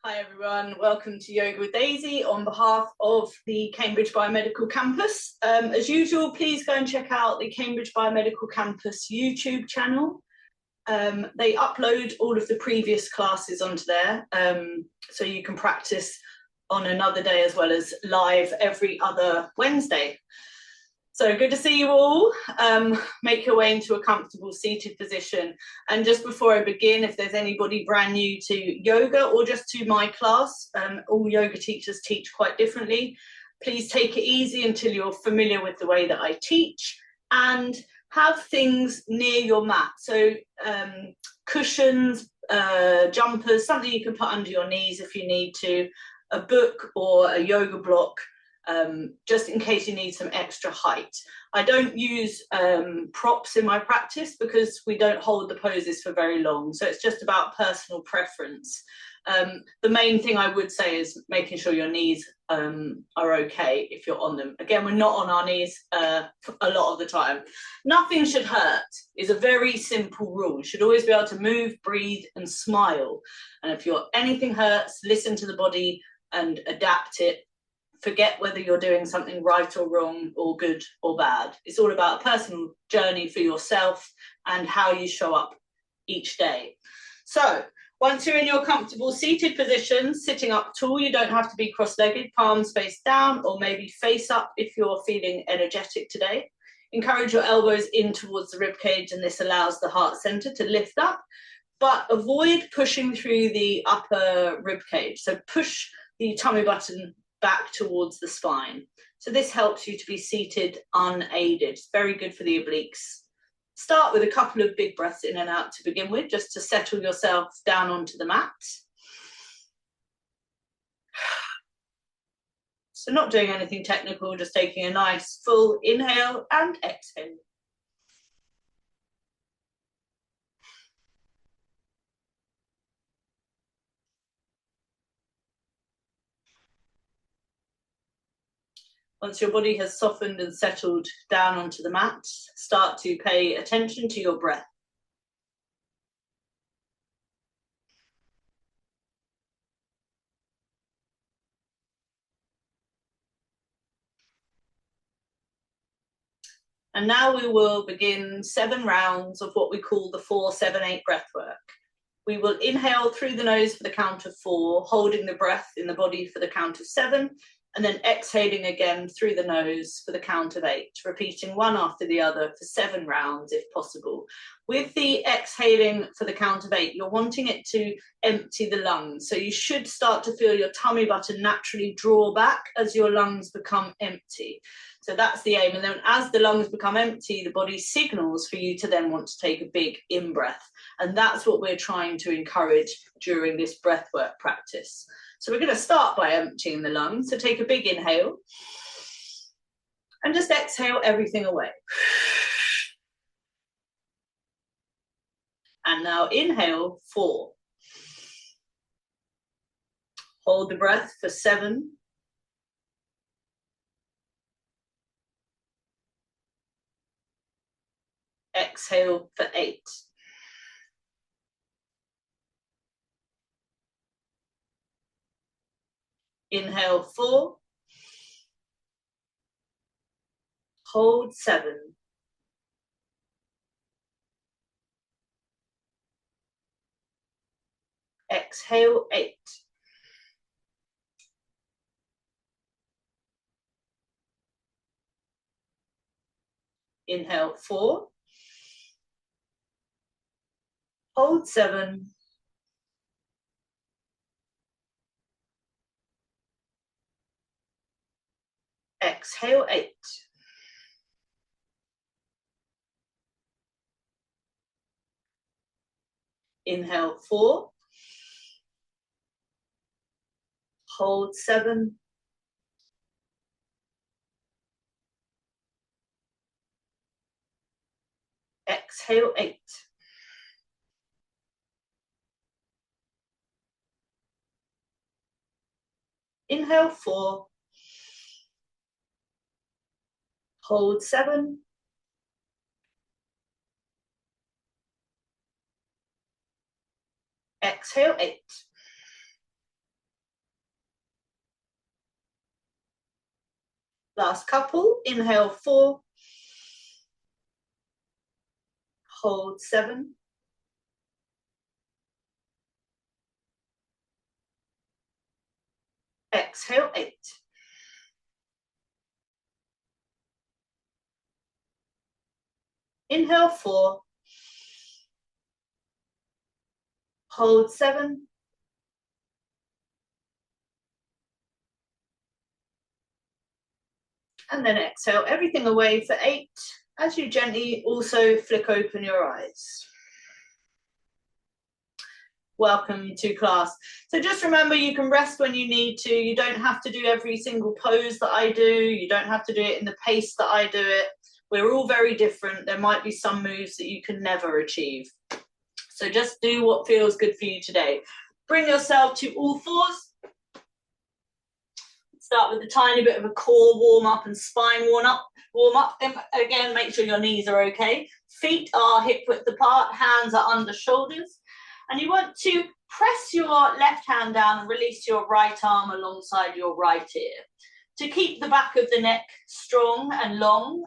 Hi everyone, welcome to Yoga with Daisy on behalf of the Cambridge Biomedical Campus. As usual, please go and check out the Cambridge Biomedical Campus YouTube channel. They upload all of the previous classes onto there, so you can practice on another day as well as live every other Wednesday. So good to see you all. Make your way into a comfortable seated position. And just before I begin, if there's anybody brand new to yoga or just to my class, all yoga teachers teach quite differently. Please take it easy until you're familiar with the way that I teach, and have things near your mat. So cushions, jumpers, something you can put under your knees if you need to, a book or a yoga block, just in case you need some extra height. I don't use props in my practice because we don't hold the poses for very long, so it's just about personal preference. The main thing I would say is making sure your knees are okay if you're on them. Again, we're not on our knees a lot of the time. Nothing should hurt is a very simple rule. You should always be able to move, breathe and smile, and if anything hurts, listen to the body and adapt it. Forget whether you're doing something right or wrong or good or bad. It's all about a personal journey for yourself and how you show up each day. So once you're in your comfortable seated position, sitting up tall, you don't have to be cross-legged, palms face down or maybe face up if you're feeling energetic today. Encourage your elbows in towards the rib cage, and this allows the heart center to lift up, but avoid pushing through the upper rib cage. So push the tummy button back towards the spine. So this helps you to be seated unaided. It's very good for the obliques. Start with a couple of big breaths in and out to begin with, just to settle yourself down onto the mat. So not doing anything technical, just taking a nice full inhale and exhale. Once your body has softened and settled down onto the mat, start to pay attention to your breath. And now we will begin 7 rounds of what we call the 4-7-8 breath work. We will inhale through the nose for the count of 4, holding the breath in the body for the count of 7, and then exhaling again through the nose for the count of 8, repeating one after the other for 7 rounds if possible. With the exhaling for the count of 8, you're wanting it to empty the lungs. So you should start to feel your tummy button naturally draw back as your lungs become empty. So that's the aim. And then as the lungs become empty, the body signals for you to then want to take a big in-breath. And that's what we're trying to encourage during this breathwork practice. So we're going to start by emptying the lungs. So take a big inhale and just exhale everything away. And now inhale 4. Hold the breath for 7. Exhale for 8. Inhale 4. Hold 7. Exhale 8. Inhale 4. Hold 7. Exhale 8. Inhale 4. Hold 7. Exhale 8. Inhale 4. Hold 7. Exhale 8. Last couple. Inhale 4. Hold 7. Exhale 8. Inhale 4. Hold 7. And then exhale everything away for 8 as you gently also flick open your eyes. Welcome to class. So just remember, you can rest when you need to. You don't have to do every single pose that I do. You don't have to do it in the pace that I do it. We're all very different. There might be some moves that you can never achieve. So just do what feels good for you today. Bring yourself to all fours. Start with a tiny bit of a core warm up and spine warm up. And again, make sure your knees are okay. Feet are hip width apart, hands are under shoulders. And you want to press your left hand down and release your right arm alongside your right ear. To keep the back of the neck strong and long,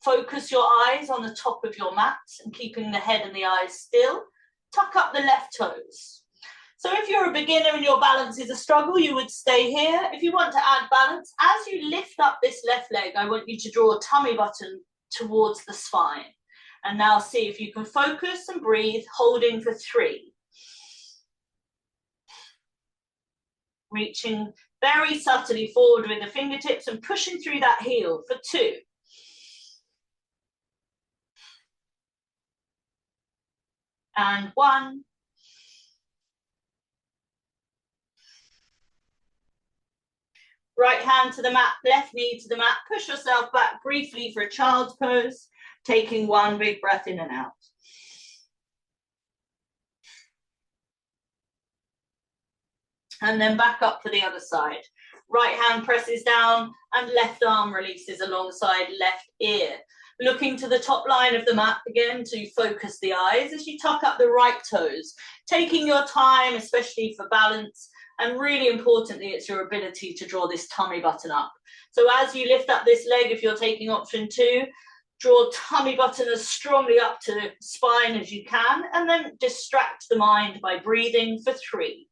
focus your eyes on the top of your mat and keeping the head and the eyes still. Tuck up the left toes. So if you're a beginner and your balance is a struggle, you would stay here. If you want to add balance, as you lift up this left leg, I want you to draw a tummy button towards the spine. And now see if you can focus and breathe, holding for 3. Reaching very subtly forward with the fingertips and pushing through that heel for 2. And 1. Right hand to the mat, left knee to the mat. Push yourself back briefly for a child's pose, taking 1 big breath in and out. And then back up for the other side. Right hand presses down and left arm releases alongside left ear. Looking to the top line of the mat again to focus the eyes as you tuck up the right toes. Taking your time, especially for balance. And really importantly, it's your ability to draw this tummy button up. So as you lift up this leg, if you're taking option 2, draw tummy button as strongly up to spine as you can, and then distract the mind by breathing for 3.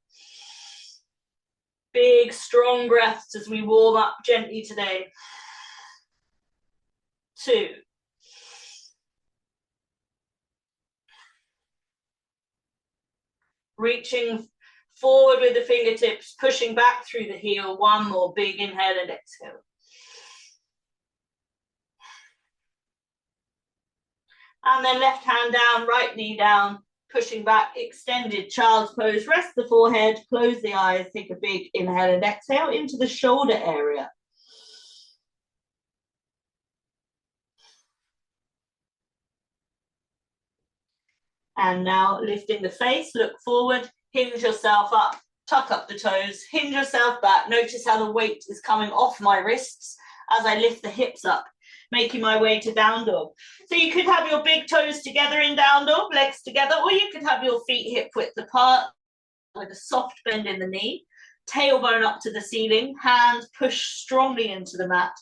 Big, strong breaths as we warm up gently today. 2. Reaching forward with the fingertips, pushing back through the heel. 1 more big inhale and exhale. And then left hand down, right knee down, pushing back, extended child's pose. Rest the forehead, close the eyes, take a big inhale and exhale into the shoulder area. And now lifting the face, look forward, hinge yourself up, tuck up the toes, hinge yourself back. Notice how the weight is coming off my wrists as I lift the hips up, making my way to down dog. So you could have your big toes together in down dog, legs together, or you could have your feet hip width apart with a soft bend in the knee, tailbone up to the ceiling, hands push strongly into the mat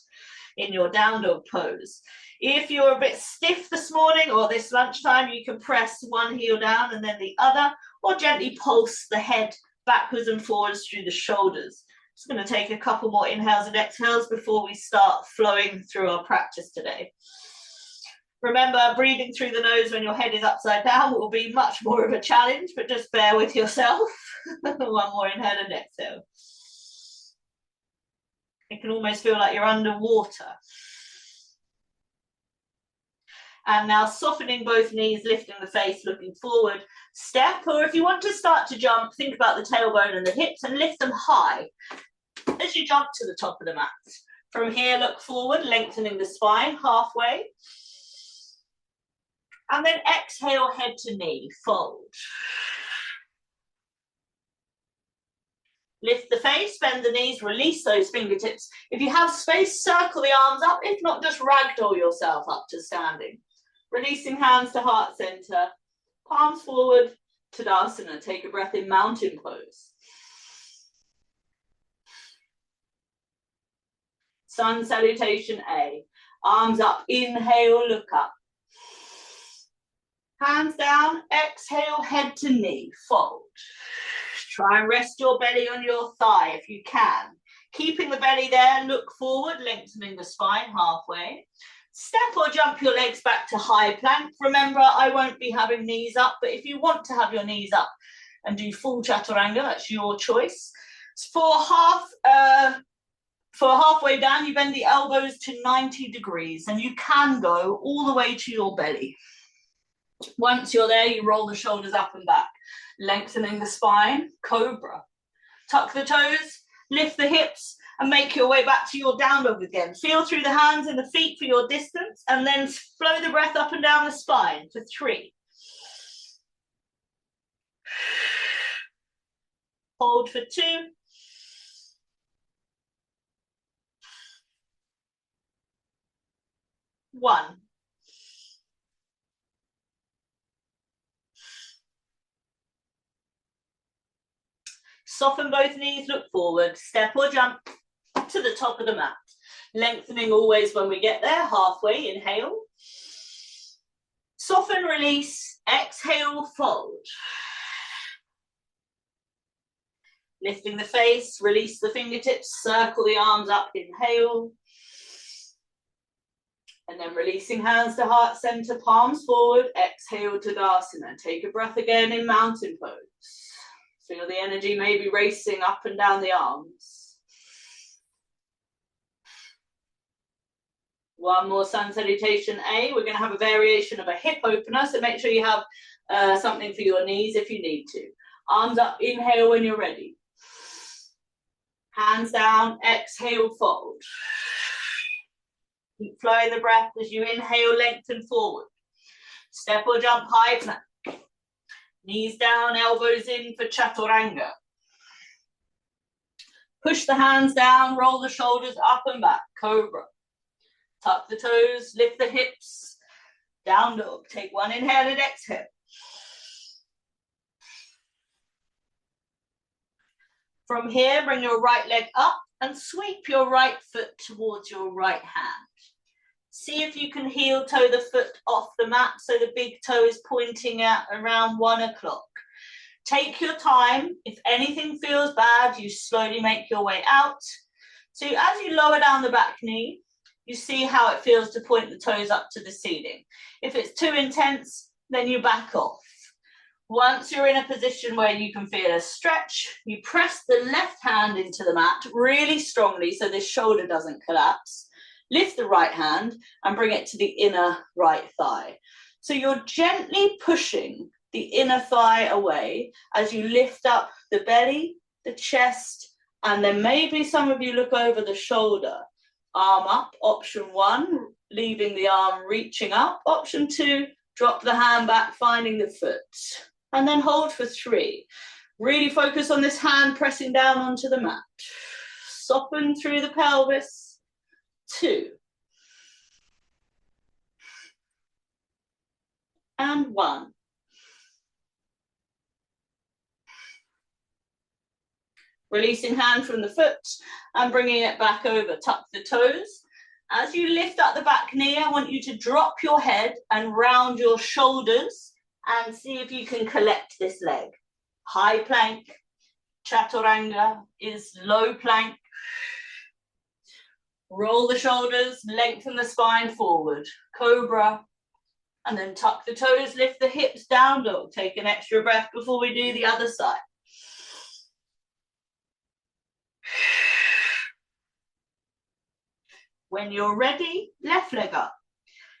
in your down dog pose. If you're a bit stiff this morning or this lunchtime, you can press one heel down and then the other, or gently pulse the head backwards and forwards through the shoulders. Just going to take a couple more inhales and exhales before we start flowing through our practice today. Remember, breathing through the nose when your head is upside down will be much more of a challenge, but just bear with yourself. 1 more inhale and exhale. It can almost feel like you're underwater. And now softening both knees, lifting the face, looking forward. Step, or if you want to start to jump, think about the tailbone and the hips and lift them high as you jump to the top of the mat. From here, look forward, lengthening the spine halfway. And then exhale, head to knee, fold. Lift the face, bend the knees, release those fingertips. If you have space, circle the arms up. If not, just ragdoll yourself up to standing. Releasing hands to heart center, palms forward, Tadasana. Take a breath in mountain pose. Sun salutation A. Arms up, inhale, look up. Hands down, exhale, head to knee, fold. Try and rest your belly on your thigh if you can. Keeping the belly there, look forward, lengthening the spine halfway. Step or jump your legs back to high plank. Remember, I won't be having knees up, but if you want to have your knees up and do full chaturanga, that's your choice. For halfway down, you bend the elbows to 90 degrees and you can go all the way to your belly. Once you're there, you roll the shoulders up and back, lengthening the spine, cobra. Tuck the toes, lift the hips, and make your way back to your down dog again. Feel through the hands and the feet for your distance, and then flow the breath up and down the spine for 3. Hold for 2. 1. Soften both knees, look forward, step or jump to the top of the mat. Lengthening always when we get there, halfway, inhale. Soften, release, exhale, fold. Lifting the face, release the fingertips, circle the arms up, inhale. And then releasing hands to heart center, palms forward, exhale, Tadasana. Take a breath again in mountain pose. Feel the energy maybe racing up and down the arms. One more sun salutation A. We're going to have a variation of a hip opener, so make sure you have something for your knees if you need to. Arms up, inhale when you're ready. Hands down, exhale, fold. Keep flowing the breath as you inhale, lengthen forward. Step or jump high plank. Knees down, elbows in for chaturanga. Push the hands down, roll the shoulders up and back, cobra. Tuck the toes, lift the hips, down dog. Take one inhale and exhale. From here, bring your right leg up and sweep your right foot towards your right hand. See if you can heel toe the foot off the mat so the big toe is pointing at around 1 o'clock. Take your time. If anything feels bad, you slowly make your way out. So as you lower down the back knee, you see how it feels to point the toes up to the ceiling. If it's too intense, then you back off. Once you're in a position where you can feel a stretch, you press the left hand into the mat really strongly so this shoulder doesn't collapse. Lift the right hand and bring it to the inner right thigh. So you're gently pushing the inner thigh away as you lift up the belly, the chest, and then maybe some of you look over the shoulder. Arm up, option 1, leaving the arm reaching up. Option 2, drop the hand back, finding the foot. And then hold for 3. Really focus on this hand pressing down onto the mat. Soften through the pelvis. 2. And 1. Releasing hand from the foot and bringing it back over. Tuck the toes. As you lift up the back knee, I want you to drop your head and round your shoulders and see if you can collect this leg. High plank. Chaturanga is low plank. Roll the shoulders, lengthen the spine forward, cobra, and then tuck the toes, lift the hips, down dog. Take an extra breath before we do the other side. When you're ready, left leg up.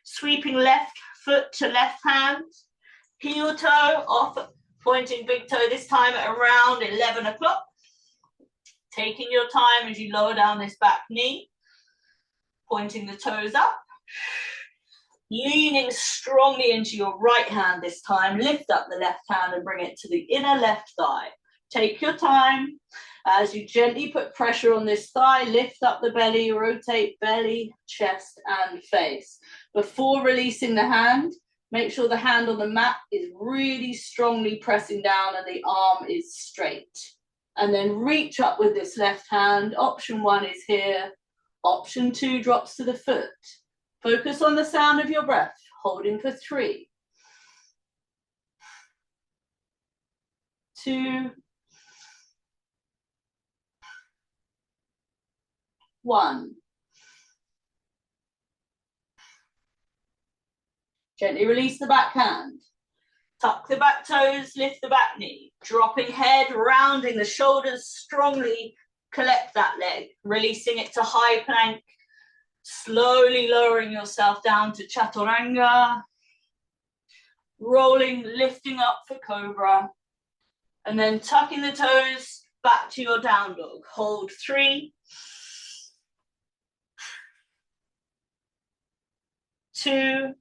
Sweeping left foot to left hand, heel toe off, pointing big toe this time at around 11 o'clock. Taking your time as you lower down this back knee. Pointing the toes up, leaning strongly into your right hand this time. Lift up the left hand and bring it to the inner left thigh. Take your time as you gently put pressure on this thigh. Lift up the belly, rotate belly, chest and face. Before releasing the hand, make sure the hand on the mat is really strongly pressing down and the arm is straight. And then reach up with this left hand. Option 1 is here. Option 2 drops to the foot. Focus on the sound of your breath, holding for 3, 2, 1. Gently release the back hand. Tuck the back toes, lift the back knee. Dropping head, rounding the shoulders, strongly collect that leg. Releasing it to high plank. Slowly lowering yourself down to chaturanga. Rolling, lifting up for cobra. And then tucking the toes back to your down dog. Hold 3, 2,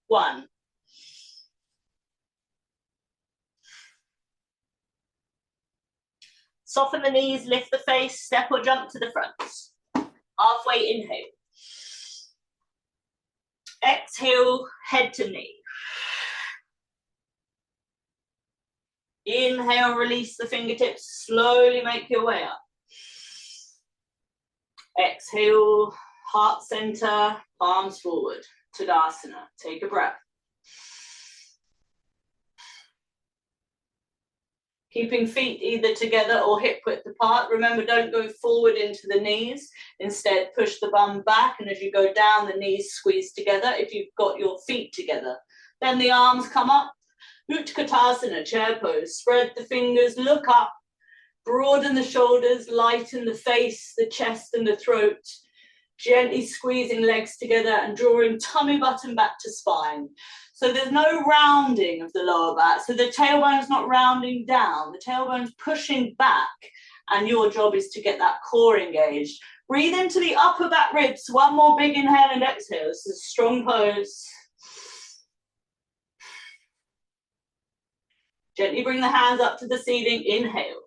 1. Soften the knees, lift the face, step or jump to the front. Halfway inhale. Exhale, head to knee. Inhale, release the fingertips, slowly make your way up. Exhale, heart center, palms forward, Tadasana. Take a breath. Keeping feet either together or hip width apart. Remember, don't go forward into the knees. Instead, push the bum back, and as you go down, the knees squeeze together if you've got your feet together. Then the arms come up. Utkatasana, chair pose. Spread the fingers, look up. Broaden the shoulders, lighten the face, the chest and the throat. Gently squeezing legs together and drawing tummy button back to spine. So there's no rounding of the lower back. So the tailbone's not rounding down. The tailbone's pushing back. And your job is to get that core engaged. Breathe into the upper back ribs. One more big inhale and exhale. This is a strong pose. Gently bring the hands up to the ceiling. Inhale.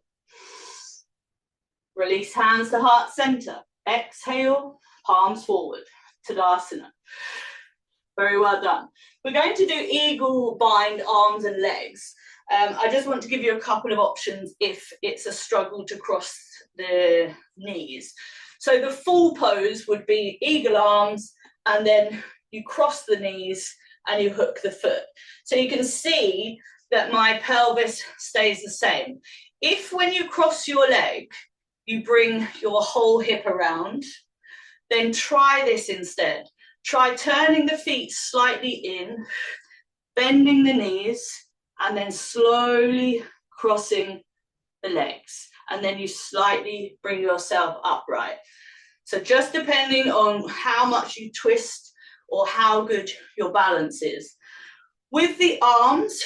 Release hands to heart center. Exhale, palms forward. Tadasana. Very well done. We're going to do eagle bind arms and legs. I just want to give you a couple of options if it's a struggle to cross the knees. So the full pose would be eagle arms, and then you cross the knees and you hook the foot. So you can see that my pelvis stays the same. If when you cross your leg, you bring your whole hip around, then try this instead. Try turning the feet slightly in, bending the knees, and then slowly crossing the legs. And then you slightly bring yourself upright. So just depending on how much you twist or how good your balance is. With the arms,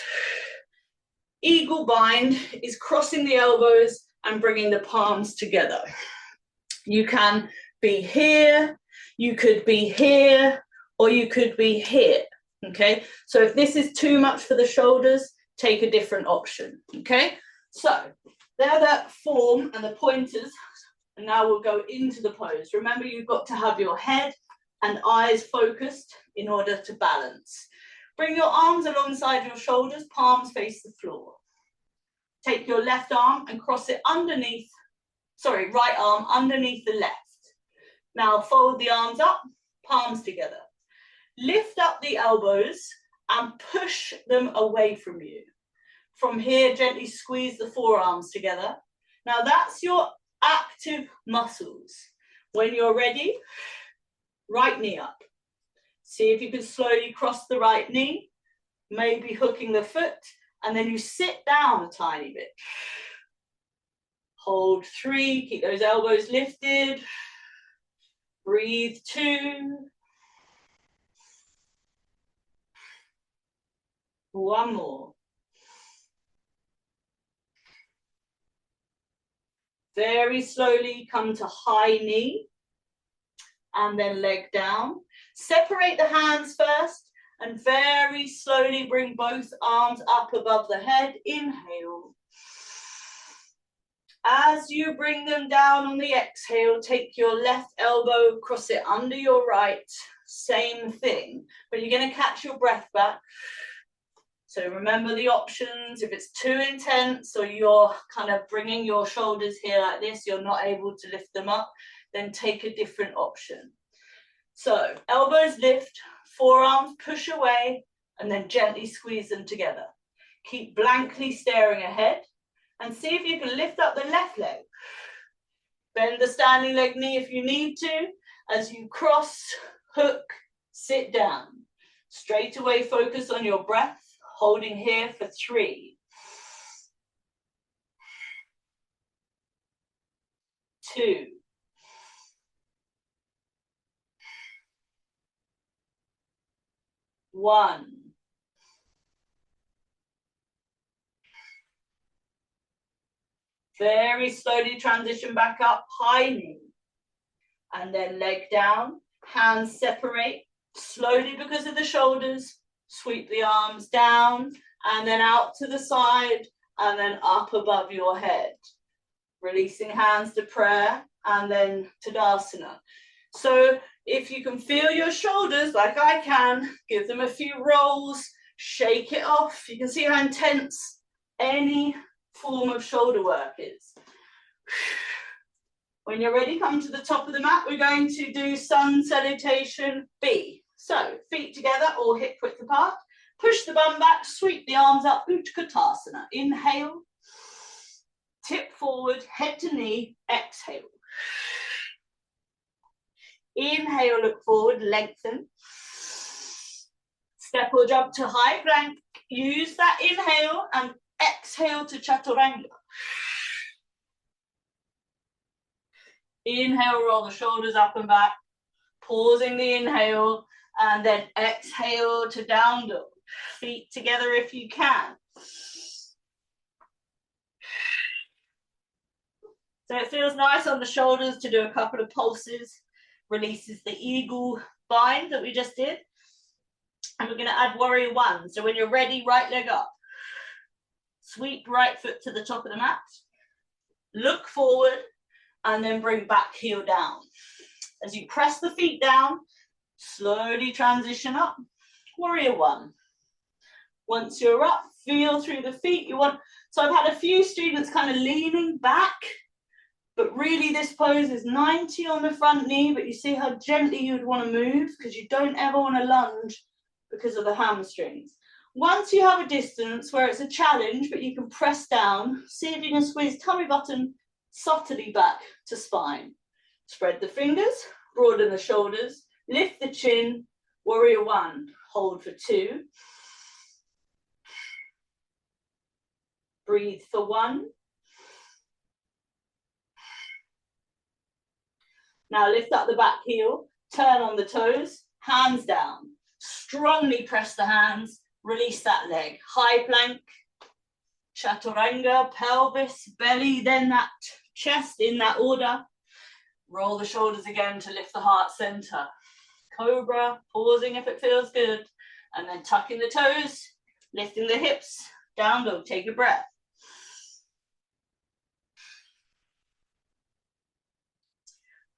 eagle bind is crossing the elbows and bringing the palms together. You can be here, you could be here, or you could be here, okay? So if this is too much for the shoulders, take a different option, okay? So they're that form and the pointers, and now we'll go into the pose. Remember, you've got to have your head and eyes focused in order to balance. Bring your arms alongside your shoulders, palms face the floor. Take your left arm and cross it underneath, right arm underneath the left. Now fold the arms up, palms together. Lift up the elbows and push them away from you. From here, gently squeeze the forearms together. Now that's your active muscles. When you're ready, right knee up. See if you can slowly cross the right knee, maybe hooking the foot, and then you sit down a tiny bit. Hold 3, keep those elbows lifted. Breathe 2. 1 more. Very slowly come to high knee and then leg down. Separate the hands first and very slowly bring both arms up above the head. Inhale. As you bring them down on the exhale, take your left elbow, cross it under your right. Same thing, but you're going to catch your breath back. So remember the options. If it's too intense or you're kind of bringing your shoulders here like this, you're not able to lift them up, then take a different option. So elbows lift, forearms push away, and then gently squeeze them together. Keep blankly staring ahead and see if you can lift up the left leg. Bend the standing leg knee if you need to. As you cross, hook, sit down. Straight away focus on your breath, holding here for 3, 2, 1. Very slowly transition back up, high knee. And then leg down, hands separate. Slowly because of the shoulders, sweep the arms down and then out to the side and then up above your head. Releasing hands to prayer and then Tadasana. So if you can feel your shoulders like I can, give them a few rolls, shake it off. You can see how intense any form of shoulder work is. When you're ready, come to the top of the mat. We're going to do sun salutation B. So feet together or hip width apart. Push the bum back, sweep the arms up, Utkatasana. Inhale, tip forward, head to knee, exhale. Inhale, look forward, lengthen. Step or jump to high plank. Use that inhale and exhale to chaturanga. Inhale, roll the shoulders up and back. Pausing the inhale and then exhale to down dog. Feet together if you can. So it feels nice on the shoulders to do a couple of pulses. Releases the eagle bind that we just did. And we're going to add warrior 1. So when you're ready, right leg up. Sweep right foot to the top of the mat. Look forward and then bring back heel down. As you press the feet down, slowly transition up. Warrior 1. Once you're up, feel through the feet. So I've had a few students kind of leaning back, but really this pose is 90 on the front knee, but you see how gently you'd want to move because you don't ever want to lunge because of the hamstrings. Once you have a distance where it's a challenge, but you can press down, see if you can squeeze tummy button softly back to spine. Spread the fingers, broaden the shoulders, lift the chin, warrior 1, hold for 2. Breathe for 1. Now lift up the back heel, turn on the toes, hands down. Strongly press the hands, release that leg. High plank, chaturanga, pelvis, belly, then that chest in that order. Roll the shoulders again to lift the heart center. Cobra, pausing if it feels good. And then tucking the toes, lifting the hips, down dog, take a breath.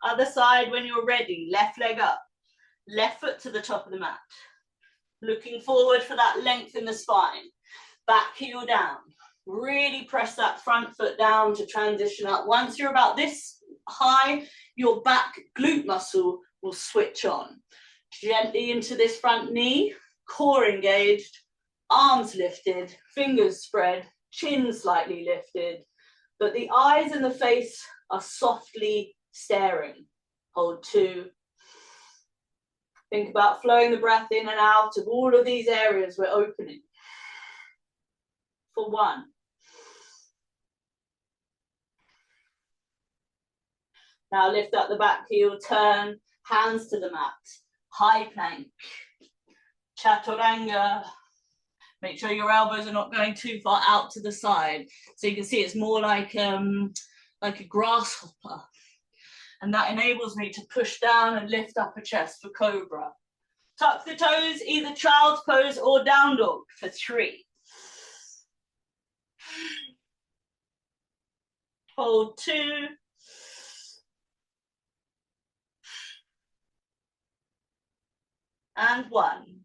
Other side when you're ready, left leg up, left foot to the top of the mat. Looking forward for that length in the spine. Back heel down. Really press that front foot down to transition up. Once you're about this high, your back glute muscle will switch on. Gently into this front knee, core engaged, arms lifted, fingers spread, chin slightly lifted, but the eyes and the face are softly staring. Hold 2. Think about flowing the breath in and out of all of these areas we're opening. For 1. Now lift up the back heel, turn, hands to the mat. High plank, chaturanga. Make sure your elbows are not going too far out to the side. So you can see it's more like a grasshopper. And that enables me to push down and lift up a chest for cobra. Tuck the toes, either child's pose or down dog for 3. Hold 2. And 1.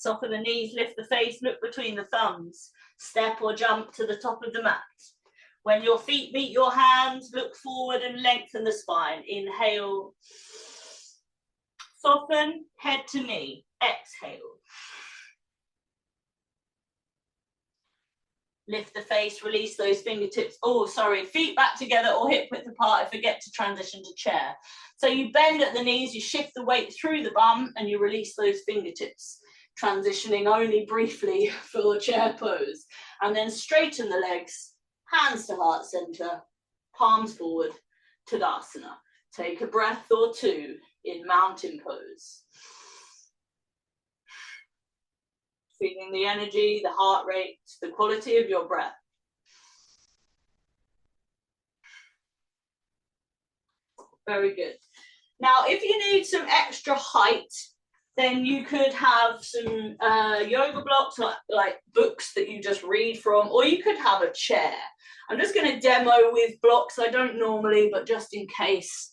Soften the knees, lift the face, look between the thumbs. Step or jump to the top of the mat. When your feet meet your hands, look forward and lengthen the spine. Inhale. Soften, head to knee. Exhale. Lift the face, release those fingertips. Oh, sorry, feet back together or hip width apart. I forget to transition to chair. So you bend at the knees, you shift the weight through the bum and you release those fingertips. Transitioning only briefly for chair pose. And then straighten the legs, hands to heart center, palms forward, Tadasana. Take a breath or two in mountain pose. Feeling the energy, the heart rate, the quality of your breath. Very good. Now, if you need some extra height, then you could have some yoga blocks, like books that you just read from, or you could have a chair. I'm just going to demo with blocks. I don't normally, but just in case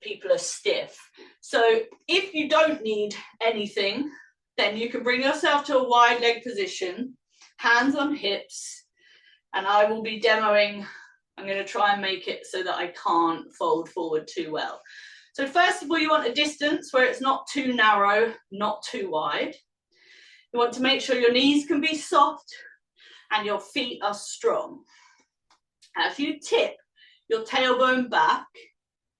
people are stiff. So if you don't need anything, then you can bring yourself to a wide leg position, hands on hips, and I will be demoing. I'm going to try and make it so that I can't fold forward too well. So first of all, you want a distance where it's not too narrow, not too wide. You want to make sure your knees can be soft and your feet are strong. As you tip, your tailbone back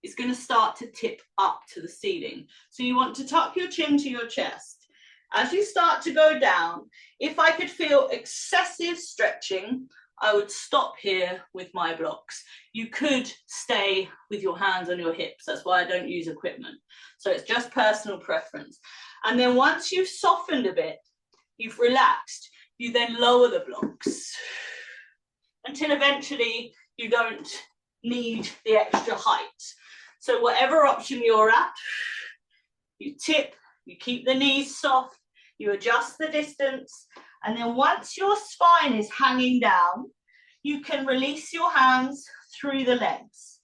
is going to start to tip up to the ceiling. So you want to tuck your chin to your chest. As you start to go down, if I could feel excessive stretching, I would stop here with my blocks. You could stay with your hands on your hips. That's why I don't use equipment. So it's just personal preference. And then once you've softened a bit, you've relaxed, you then lower the blocks until eventually you don't need the extra height. So whatever option you're at, you tip, you keep the knees soft, you adjust the distance, and then once your spine is hanging down, you can release your hands through the legs.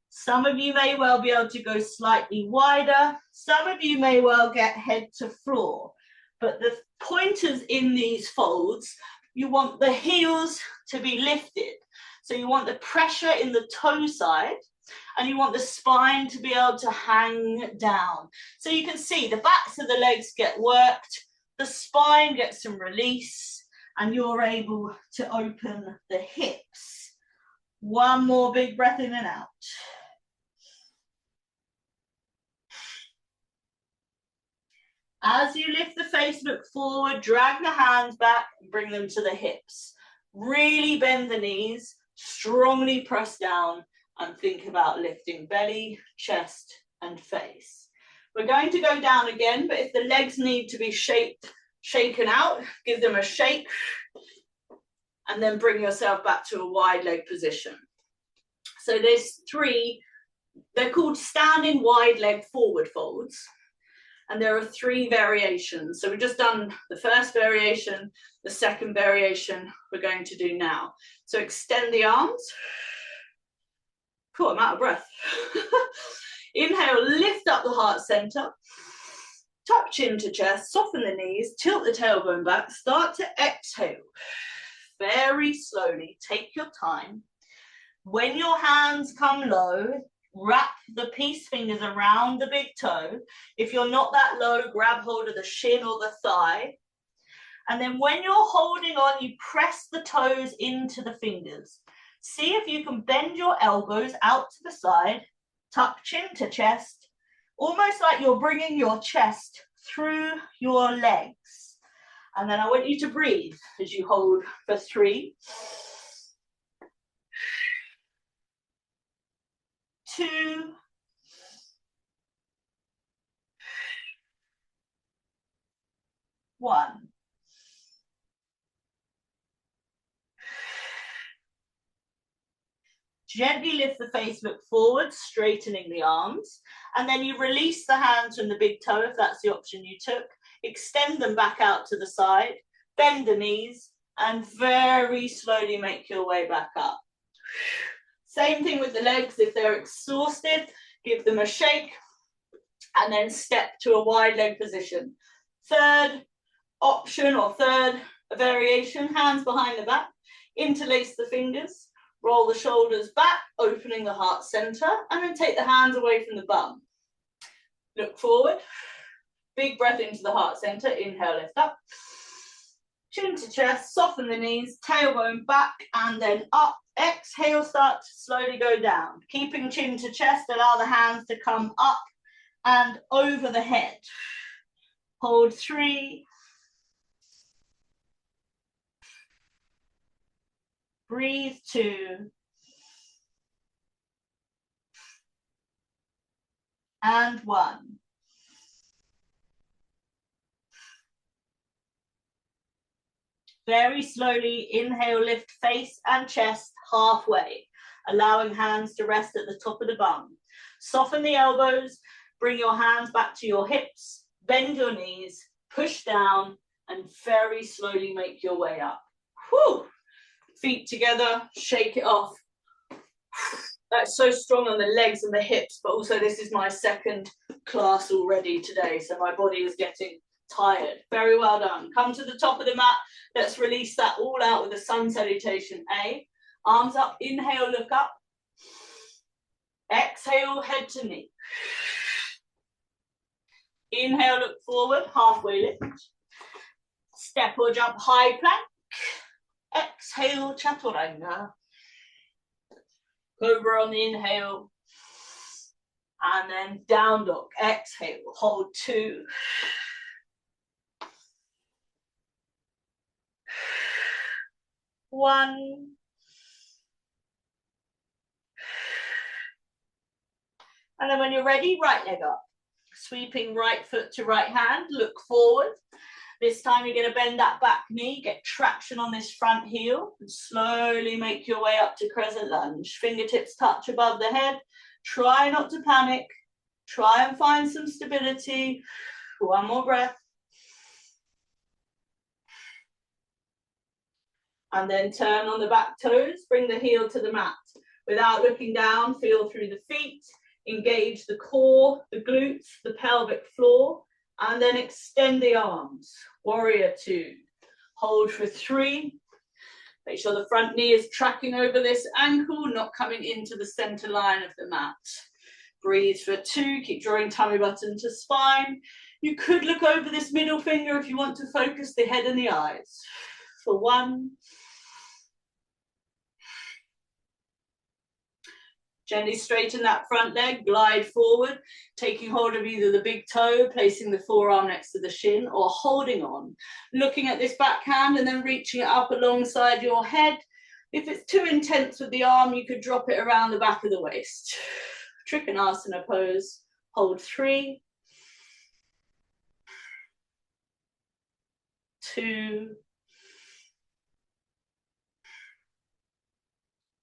Some of you may well be able to go slightly wider. Some of you may well get head to floor. But the pointers in these folds, you want the heels to be lifted. So you want the pressure in the toe side, and you want the spine to be able to hang down. So you can see the backs of the legs get worked, the spine gets some release, and you're able to open the hips. One more big breath in and out. As you lift the face, look forward, drag the hands back and bring them to the hips. Really bend the knees, strongly press down, and think about lifting belly, chest, and face. We're going to go down again, but if the legs need to be shaken out, give them a shake, and then bring yourself back to a wide leg position. So there's three, they're called standing wide leg forward folds. And there are three variations. So we've just done the first variation, the second variation we're going to do now. So extend the arms. Cool, I'm out of breath. Inhale, lift up the heart center. Tuck chin to chest, soften the knees, tilt the tailbone back, start to exhale. Very slowly, take your time. When your hands come low, wrap the peace fingers around the big toe. If you're not that low, grab hold of the shin or the thigh. And then when you're holding on, you press the toes into the fingers. See if you can bend your elbows out to the side, tuck chin to chest, almost like you're bringing your chest through your legs. And then I want you to breathe as you hold for 3, 2, 1. Gently lift the face, look forward, straightening the arms. And then you release the hands from the big toe, if that's the option you took. Extend them back out to the side, bend the knees, and very slowly make your way back up. Same thing with the legs. If they're exhausted, give them a shake, and then step to a wide leg position. Third option or third variation, hands behind the back, interlace the fingers, roll the shoulders back, opening the heart center, and then take the hands away from the bum. Look forward, big breath into the heart center, inhale, lift up. Chin to chest, soften the knees, tailbone back and then up. Exhale, start to slowly go down. Keeping chin to chest, allow the hands to come up and over the head. Hold 3. Breathe 2. And 1. Very slowly, inhale, lift face and chest halfway, allowing hands to rest at the top of the bum. Soften the elbows, bring your hands back to your hips, bend your knees, push down, and very slowly make your way up. Whew. Feet together, shake it off. That's so strong on the legs and the hips, but also this is my second class already today, so my body is getting tired. Very well done. Come to the top of the mat. Let's release that all out with a sun salutation. A. Arms up. Inhale, look up. Exhale, head to knee. Inhale, look forward. Halfway lift. Step or jump, high plank. Exhale, chaturanga. Cobra on the inhale. And then down dog. Exhale, hold 2. 1. And then when you're ready, right leg up. Sweeping right foot to right hand, look forward. This time you're going to bend that back knee, get traction on this front heel, and slowly make your way up to crescent lunge. Fingertips touch above the head. Try not to panic. Try and find some stability. 1 more breath. And then turn on the back toes, bring the heel to the mat. Without looking down, feel through the feet, engage the core, the glutes, the pelvic floor, and then extend the arms. Warrior 2. Hold for 3. Make sure the front knee is tracking over this ankle, not coming into the center line of the mat. Breathe for 2, keep drawing tummy button to spine. You could look over this middle finger if you want to focus the head and the eyes. For 1. Gently straighten that front leg, glide forward, taking hold of either the big toe, placing the forearm next to the shin, or holding on. Looking at this backhand and then reaching it up alongside your head. If it's too intense with the arm, you could drop it around the back of the waist. Trikonasana pose, hold 3, 2,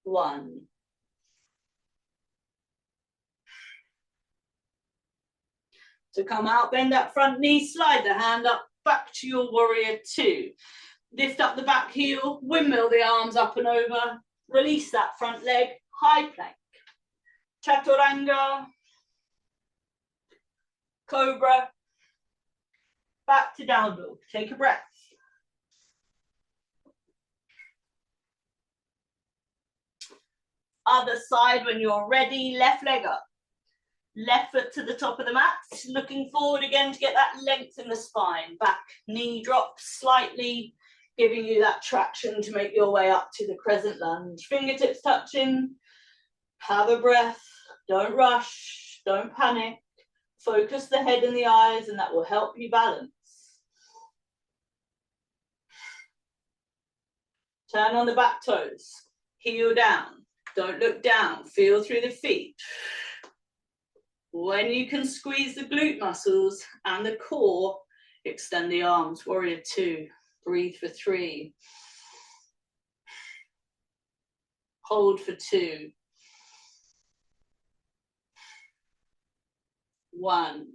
1. To come out, bend that front knee, slide the hand up, back to your warrior 2. Lift up the back heel, windmill the arms up and over, release that front leg, high plank. Chaturanga, cobra, back to down dog. Take a breath. Other side when you're ready, left leg up. Left foot to the top of the mat, looking forward again to get that length in the spine. Back knee drops slightly, giving you that traction to make your way up to the crescent lunge. Fingertips touching, have a breath, don't rush, don't panic. Focus the head and the eyes and that will help you balance. Turn on the back toes, heel down, don't look down, feel through the feet. When you can squeeze the glute muscles and the core, extend the arms, warrior 2. Breathe for 3. Hold for 2. 1.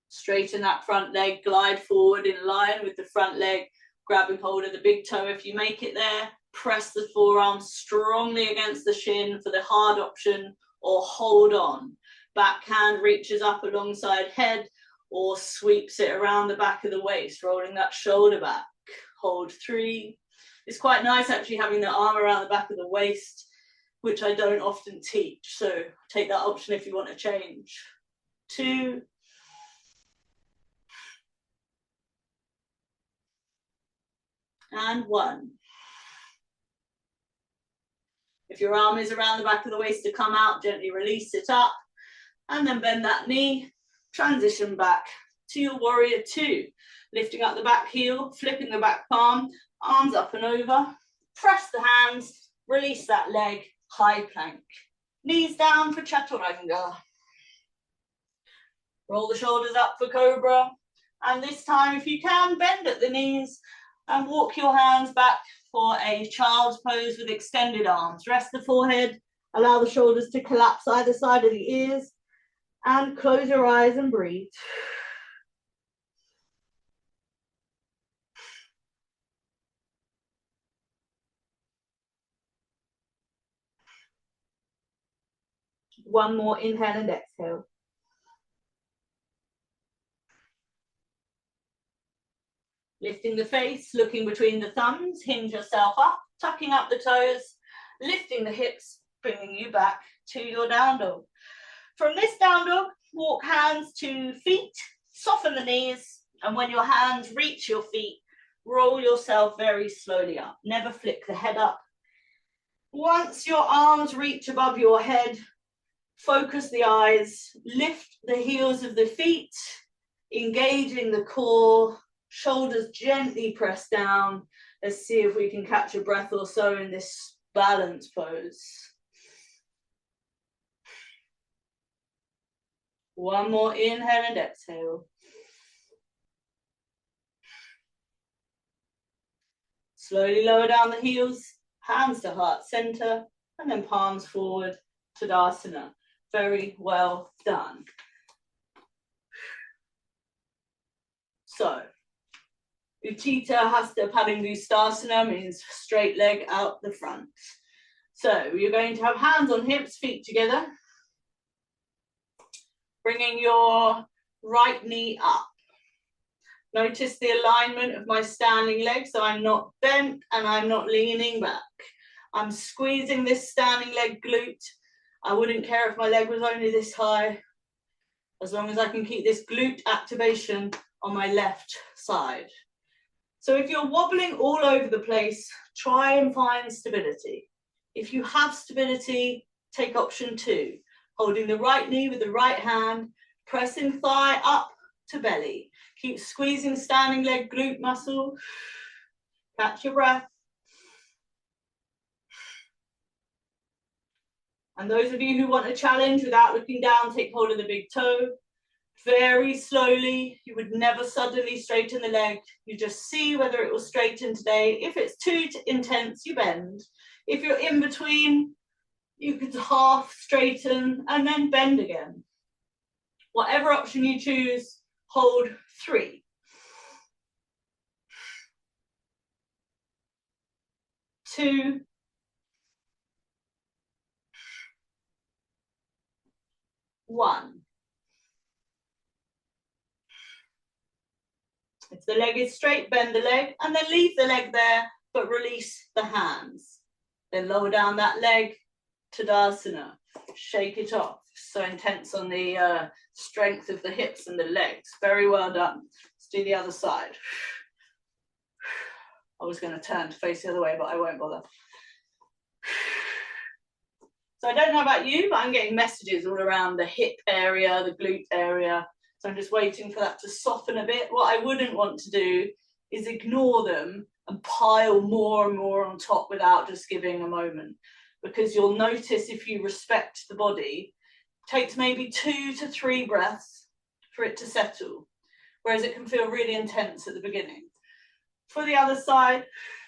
Straighten that front leg, glide forward in line with the front leg, grabbing hold of the big toe if you make it there. Press the forearm strongly against the shin for the hard option, or hold on. Backhand reaches up alongside head or sweeps it around the back of the waist, rolling that shoulder back. Hold 3. It's quite nice actually having the arm around the back of the waist, which I don't often teach. So take that option if you want to change. 2. And 1. If your arm is around the back of the waist to come out, gently release it up and then bend that knee, transition back to your warrior 2. Lifting up the back heel, flipping the back palm, arms up and over, press the hands, release that leg, high plank. Knees down for chaturanga. Roll the shoulders up for cobra. And this time, if you can, bend at the knees and walk your hands back for a child's pose with extended arms. Rest the forehead, allow the shoulders to collapse either side of the ears, and close your eyes and breathe. One more inhale and exhale. Lifting the face, looking between the thumbs, hinge yourself up, tucking up the toes, lifting the hips, bringing you back to your down dog. From this down dog, walk hands to feet, soften the knees, and when your hands reach your feet, roll yourself very slowly up. Never flick the head up. Once your arms reach above your head, focus the eyes, lift the heels of the feet, engaging the core, shoulders gently press down. Let's see if we can catch a breath or so in this balance pose. One more inhale and exhale. Slowly lower down the heels, hands to heart center, and then palms forward, Tadasana. Very well done. So, Utthita Hasta Padangusthasana means straight leg out the front. So, you're going to have hands on hips, feet together. Bringing your right knee up. Notice the alignment of my standing leg, so I'm not bent and I'm not leaning back. I'm squeezing this standing leg glute. I wouldn't care if my leg was only this high, as long as I can keep this glute activation on my left side. So if you're wobbling all over the place, try and find stability. If you have stability, take option 2. Holding the right knee with the right hand, pressing thigh up to belly. Keep squeezing standing leg glute muscle. Catch your breath. And those of you who want a challenge without looking down, take hold of the big toe. Very slowly, you would never suddenly straighten the leg. You just see whether it will straighten today. If it's too intense, you bend. If you're in between, you could half straighten and then bend again. Whatever option you choose, hold 3. 2. 1. If the leg is straight, bend the leg and then leave the leg there, but release the hands. Then lower down that leg, Tadasana. Shake it off. So intense on the strength of the hips and the legs. Very well done. Let's do the other side. I was going to turn to face the other way, but I won't bother. So I don't know about you, but I'm getting messages all around the hip area, the glute area. So I'm just waiting for that to soften a bit. What I wouldn't want to do is ignore them and pile more and more on top without just giving a moment. Because you'll notice if you respect the body, it takes maybe 2 to 3 breaths for it to settle. Whereas it can feel really intense at the beginning. For the other side,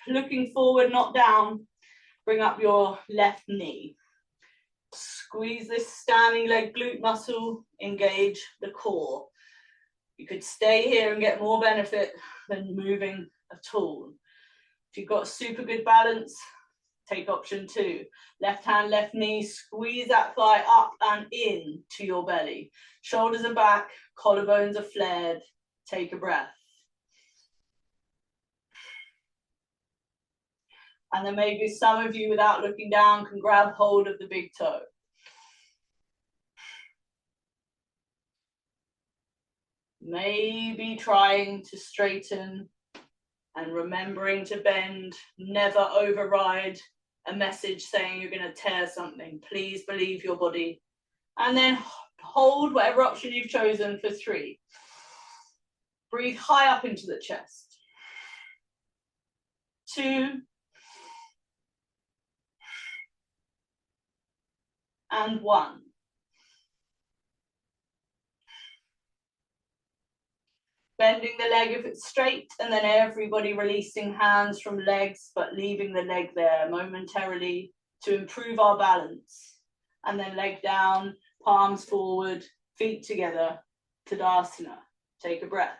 looking forward, not down, bring up your left knee. Squeeze this standing leg glute muscle, engage the core. You could stay here and get more benefit than moving at all. If you've got super good balance, Take option 2. Left hand, left knee, squeeze that thigh up and in to your belly. Shoulders are back, collarbones are flared. Take a breath. And then maybe some of you, without looking down, can grab hold of the big toe. Maybe trying to straighten and remembering to bend, never override a message saying you're going to tear something. Please believe your body. And then hold whatever option you've chosen for 3. Breathe high up into the chest. 2. And 1. Bending the leg if it's straight, and then everybody releasing hands from legs, but leaving the leg there momentarily to improve our balance. And then leg down, palms forward, feet together, Tadasana. Take a breath.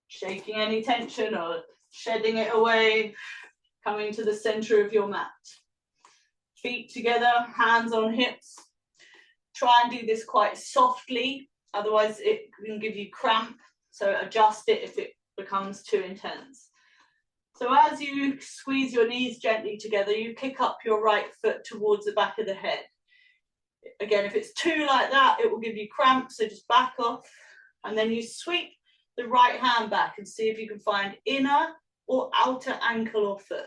Shaking any tension or shedding it away, coming to the center of your mat. Feet together, hands on hips. Try and do this quite softly, otherwise it can give you cramp, so adjust it if it becomes too intense. So as you squeeze your knees gently together, you kick up your right foot towards the back of the head. Again, if it's too like that, it will give you cramp, so just back off. And then you sweep the right hand back and see if you can find inner or outer ankle or foot.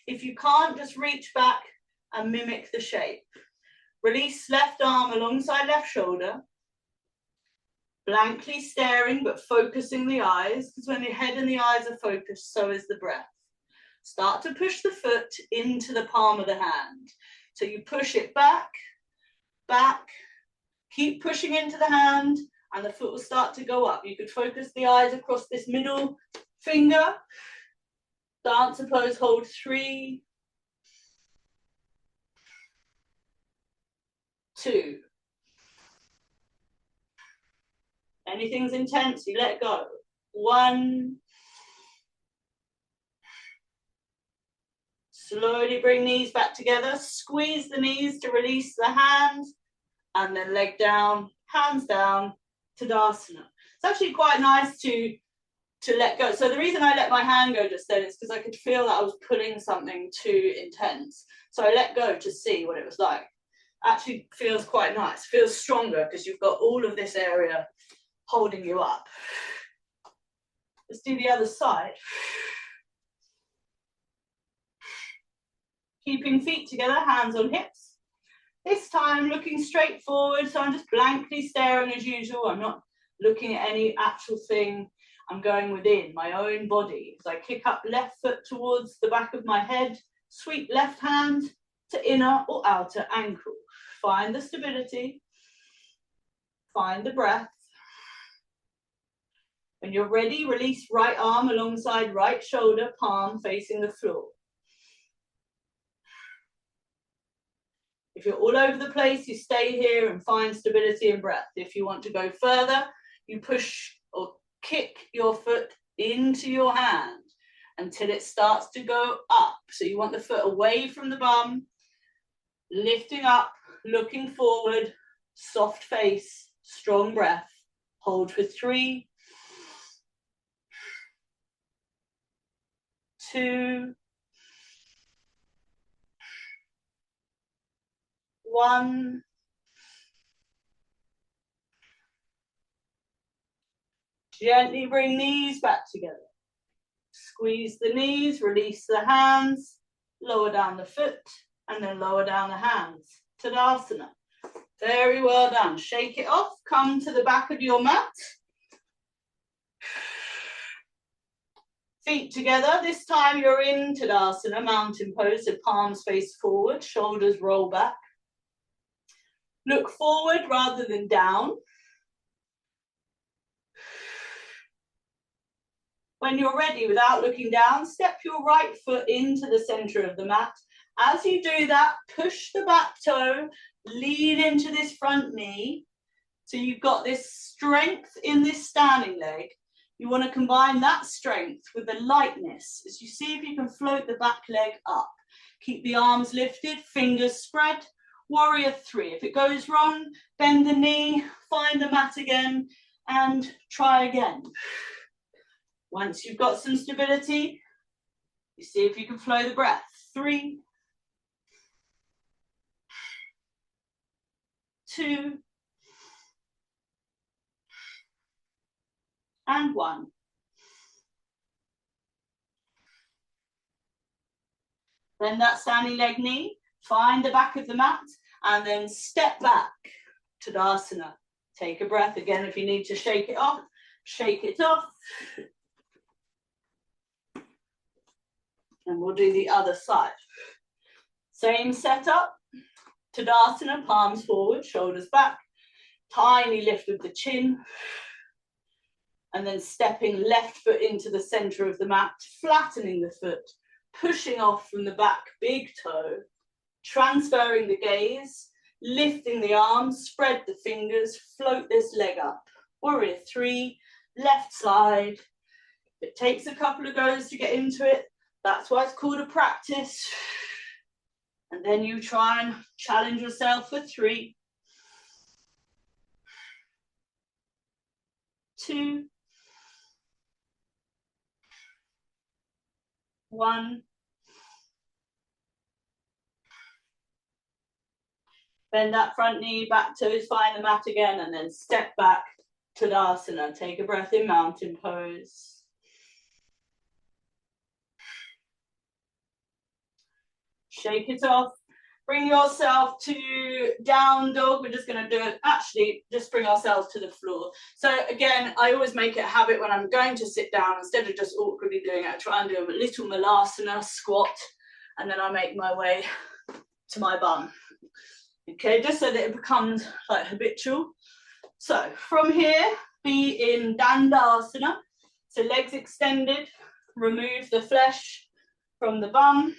If you can't, just reach back and mimic the shape. Release left arm alongside left shoulder. Blankly staring, but focusing the eyes, because when the head and the eyes are focused, so is the breath. Start to push the foot into the palm of the hand. So you push it back, back, keep pushing into the hand, and the foot will start to go up. You could focus the eyes across this middle finger. Dancer pose, hold 3, 2. Anything's intense, you let go. 1. Slowly bring knees back together. Squeeze the knees to release the hands. And then leg down, hands down, Tadasana. It's actually quite nice to let go. So the reason I let my hand go just then is because I could feel that I was pulling something too intense. So I let go to see what it was like. Actually feels quite nice, feels stronger because you've got all of this area holding you up. Let's do the other side. Keeping feet together, hands on hips. This time looking straight forward, so I'm just blankly staring as usual. I'm not looking at any actual thing. I'm going within my own body. As I kick up left foot towards the back of my head, sweep left hand to inner or outer ankle. Find the stability, find the breath. When you're ready, release right arm alongside right shoulder, palm facing the floor. If you're all over the place, you stay here and find stability and breath. If you want to go further, you push or kick your foot into your hand until it starts to go up. So you want the foot away from the bum, lifting up, looking forward, soft face, strong breath. Hold for 3, 2, 1. Gently bring knees back together. Squeeze the knees, release the hands, lower down the foot, and then lower down the hands. Tadasana. Very well done. Shake it off. Come to the back of your mat. Feet together. This time you're in Tadasana, mountain pose, so palms face forward, shoulders roll back. Look forward rather than down. When you're ready, without looking down, step your right foot into the center of the mat. As you do that, push the back toe, lean into this front knee. So you've got this strength in this standing leg. You want to combine that strength with the lightness as you see if you can float the back leg up. Keep the arms lifted, fingers spread. Warrior 3. If it goes wrong, bend the knee, find the mat again, and try again. Once you've got some stability, you see if you can flow the breath. 3, 2, and 1. Bend that standing leg knee, find the back of the mat, and then step back, Tadasana. Take a breath again if you need to shake it off, shake it off. And we'll do the other side. Same setup, Tadasana, palms forward, shoulders back, tiny lift of the chin, and then stepping left foot into the center of the mat, flattening the foot, pushing off from the back, big toe, transferring the gaze, lifting the arms, spread the fingers, float this leg up. Warrior 3, left side. It takes a couple of goes to get into it. That's why it's called a practice. And then you try and challenge yourself for 3, 2, 1. Bend that front knee, back toes, find the mat again, and then step back, Tadasana. Take a breath in, mountain pose. Shake it off. Bring yourself to down dog. We're just going to do it. Actually, just bring ourselves to the floor. So again, I always make it a habit when I'm going to sit down, instead of just awkwardly doing it, I try and do a little malasana squat, and then I make my way to my bum. Okay, just so that it becomes like habitual. So from here, be in Dandasana. So legs extended, remove the flesh from the bum.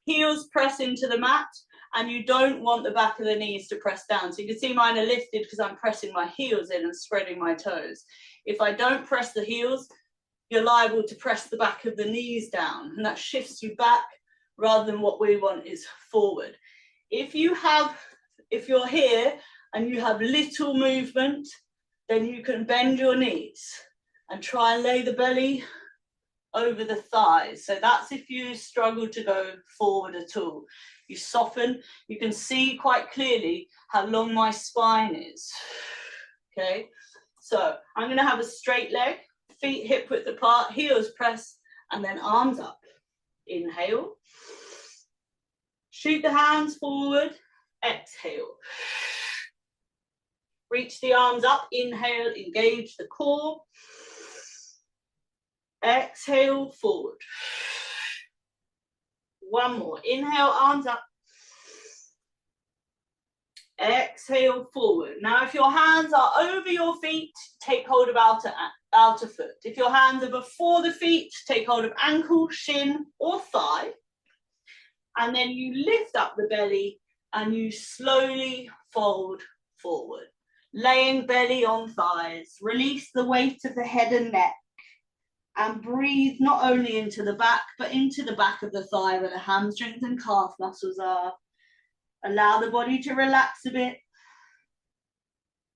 Heels press into the mat, and you don't want the back of the knees to press down. So you can see mine are lifted because I'm pressing my heels in and spreading my toes. If I don't press the heels, you're liable to press the back of the knees down, and that shifts you back rather than what we want is forward. If you're here and you have little movement, then you can bend your knees and try and lay the belly over the thighs. So that's if you struggle to go forward at all. You soften, you can see quite clearly how long my spine is. Okay, so I'm going to have a straight leg, feet hip width apart, heels press, and then arms up. Inhale. Shoot the hands forward. Exhale. Reach the arms up. Inhale, engage the core. Exhale, forward. One more. Inhale, arms up. Exhale, forward. Now, if your hands are over your feet, take hold of outer foot. If your hands are before the feet, take hold of ankle, shin, or thigh. And then you lift up the belly and you slowly fold forward, laying belly on thighs. Release the weight of the head and neck. And breathe not only into the back, but into the back of the thigh where the hamstrings and calf muscles are. Allow the body to relax a bit.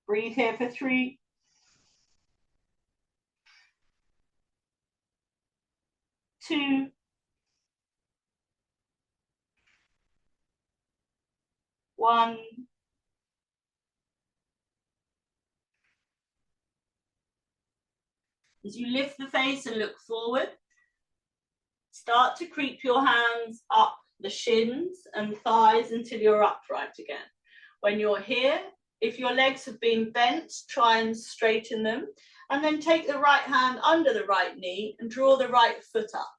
Breathe here for 3, 2, 1. As you lift the face and look forward, start to creep your hands up the shins and thighs until you're upright again. When you're here, if your legs have been bent, try and straighten them, and then take the right hand under the right knee and draw the right foot up.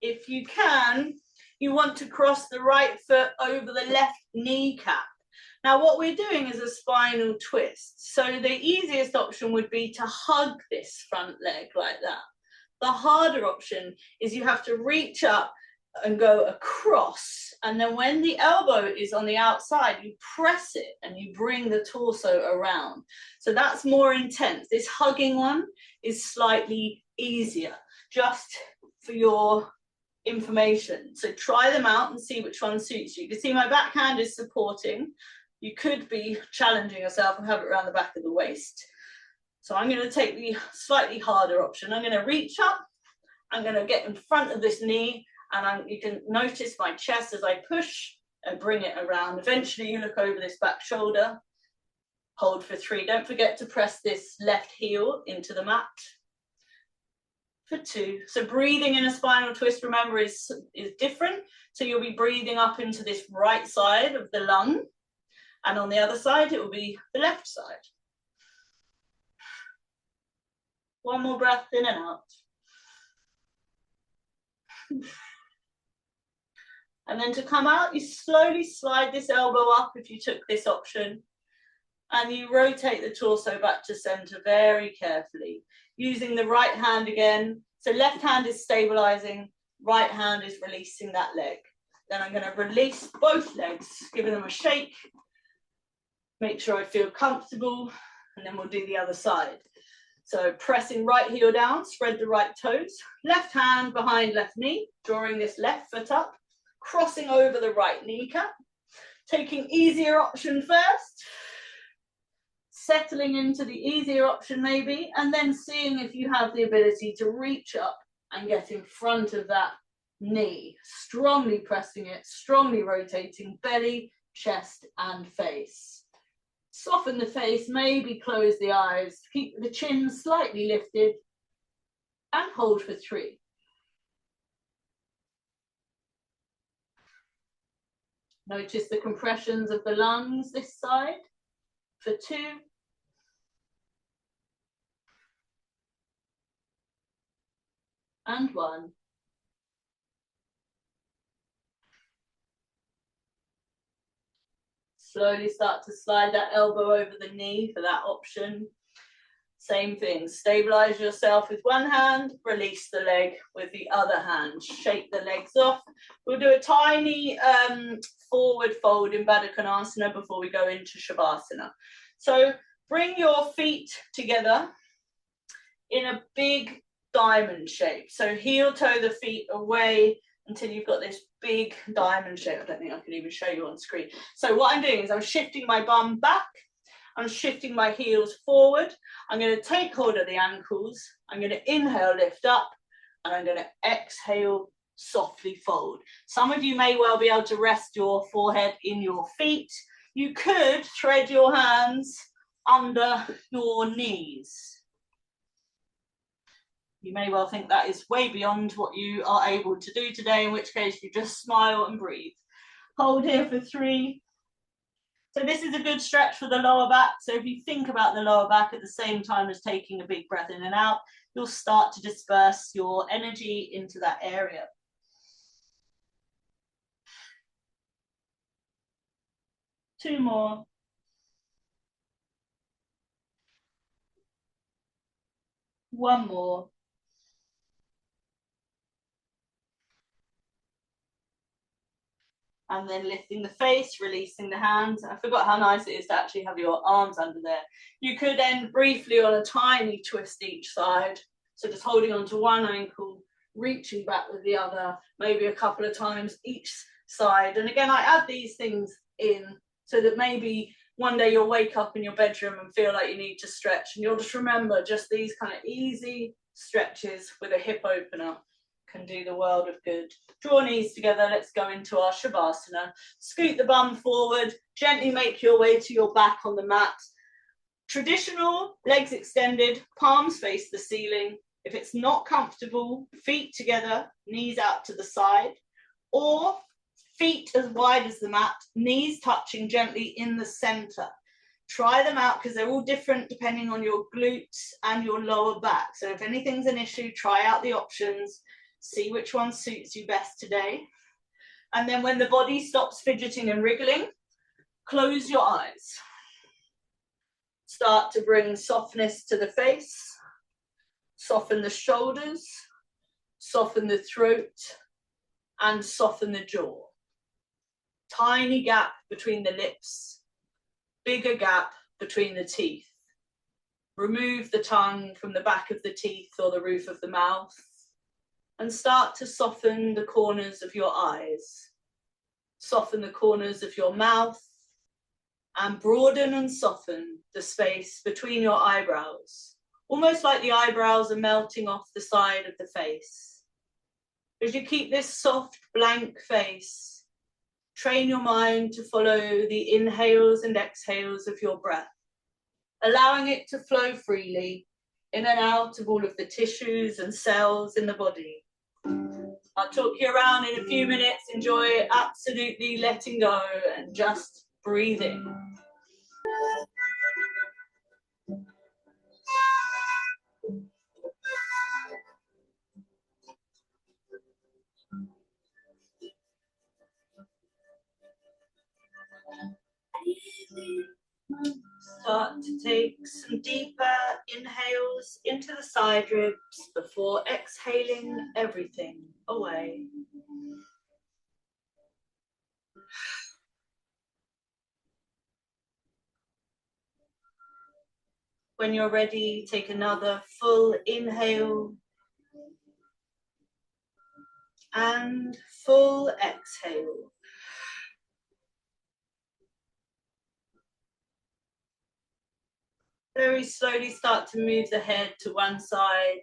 If you can, you want to cross the right foot over the left kneecap. Now what we're doing is a spinal twist. So the easiest option would be to hug this front leg like that. The harder option is you have to reach up and go across. And then when the elbow is on the outside, you press it and you bring the torso around. So that's more intense. This hugging one is slightly easier, just for your information. So try them out and see which one suits you. You can see my backhand is supporting. You could be challenging yourself and have it around the back of the waist. So I'm going to take the slightly harder option. I'm going to reach up. I'm going to get in front of this knee, and you can notice my chest as I push and bring it around. Eventually you look over this back shoulder, hold for 3. Don't forget to press this left heel into the mat. For 2. So breathing in a spinal twist, remember, is different. So you'll be breathing up into this right side of the lung, and on the other side it will be the left side. One more breath in and out. And then to come out, you slowly slide this elbow up if you took this option, and you rotate the torso back to center very carefully, using the right hand again. So left hand is stabilizing, right hand is releasing that leg. Then I'm going to release both legs, giving them a shake, make sure I feel comfortable, and then we'll do the other side. So pressing right heel down, spread the right toes, left hand behind left knee, drawing this left foot up, crossing over the right kneecap, taking easier option first, settling into the easier option maybe, and then seeing if you have the ability to reach up and get in front of that knee, strongly pressing it, strongly rotating belly, chest and face. Soften the face, maybe close the eyes, keep the chin slightly lifted, and hold for 3. Notice the compressions of the lungs this side, for 2. And 1. Slowly start to slide that elbow over the knee for that option. Same thing, stabilize yourself with one hand, release the leg with the other hand, shake the legs off. We'll do a tiny forward fold in Baddha Konasana before we go into Shavasana. So bring your feet together in a big diamond shape. So heel toe the feet away until you've got this big diamond shape. I don't think I can even show you on screen. So what I'm doing is I'm shifting my bum back, I'm shifting my heels forward, I'm going to take hold of the ankles, I'm going to inhale, lift up, and I'm going to exhale, softly fold. Some of you may well be able to rest your forehead in your feet. You could thread your hands under your knees. You may well think that is way beyond what you are able to do today, in which case you just smile and breathe. Hold here for 3. So this is a good stretch for the lower back. So if you think about the lower back at the same time as taking a big breath in and out, you'll start to disperse your energy into that area. Two more. One more. And then lifting the face, releasing the hands. I forgot how nice it is to actually have your arms under there. You could end briefly on a tiny twist each side. So just holding on to one ankle, reaching back with the other, maybe a couple of times each side. And again, I add these things in so that maybe one day you'll wake up in your bedroom and feel like you need to stretch, and you'll just remember just these kind of easy stretches with a hip opener can do the world of good. Draw knees together, let's go into our Shavasana. Scoot the bum forward, gently make your way to your back on the mat. Traditional, legs extended, palms face the ceiling. If it's not comfortable, feet together, knees out to the side, or feet as wide as the mat, knees touching gently in the center. Try them out because they're all different depending on your glutes and your lower back. So if anything's an issue, try out the options, see which one suits you best today. And then when the body stops fidgeting and wriggling, close your eyes. Start to bring softness to the face, soften the shoulders, soften the throat, and soften the jaw. Tiny gap between the lips, bigger gap between the teeth. Remove the tongue from the back of the teeth or the roof of the mouth and start to soften the corners of your eyes. Soften the corners of your mouth and broaden and soften the space between your eyebrows, almost like the eyebrows are melting off the side of the face. As you keep this soft, blank face, train your mind to follow the inhales and exhales of your breath, allowing it to flow freely in and out of all of the tissues and cells in the body. I'll talk you around in a few minutes. Enjoy absolutely letting go and just breathing. Start to take some deeper inhales into the side ribs before exhaling everything away. When you're ready, take another full inhale and full exhale. Very slowly start to move the head to one side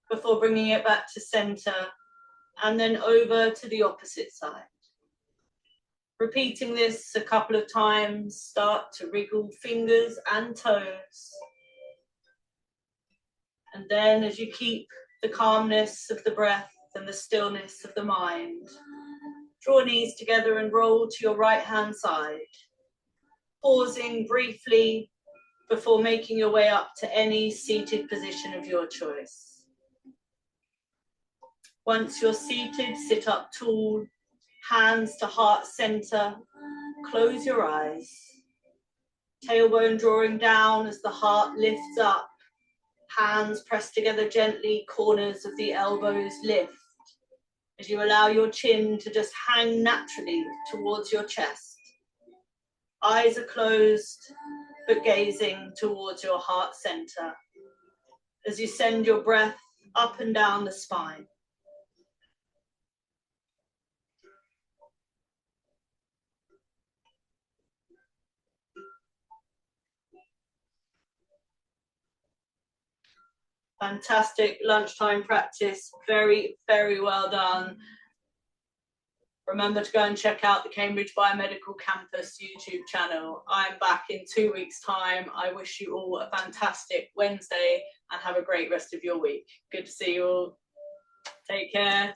before bringing it back to center and then over to the opposite side. Repeating this a couple of times, start to wriggle fingers and toes. And then as you keep the calmness of the breath and the stillness of the mind, draw knees together and roll to your right hand side, pausing briefly before making your way up to any seated position of your choice. Once you're seated, sit up tall, hands to heart center, close your eyes. Tailbone drawing down as the heart lifts up, hands pressed together gently, corners of the elbows lift, as you allow your chin to just hang naturally towards your chest. Eyes are closed, but gazing towards your heart center as you send your breath up and down the spine. Fantastic lunchtime practice. Very, very well done. Remember to go and check out the Cambridge Biomedical Campus YouTube channel. I'm back in 2 weeks' time. I wish you all a fantastic Wednesday and have a great rest of your week. Good to see you all. Take care.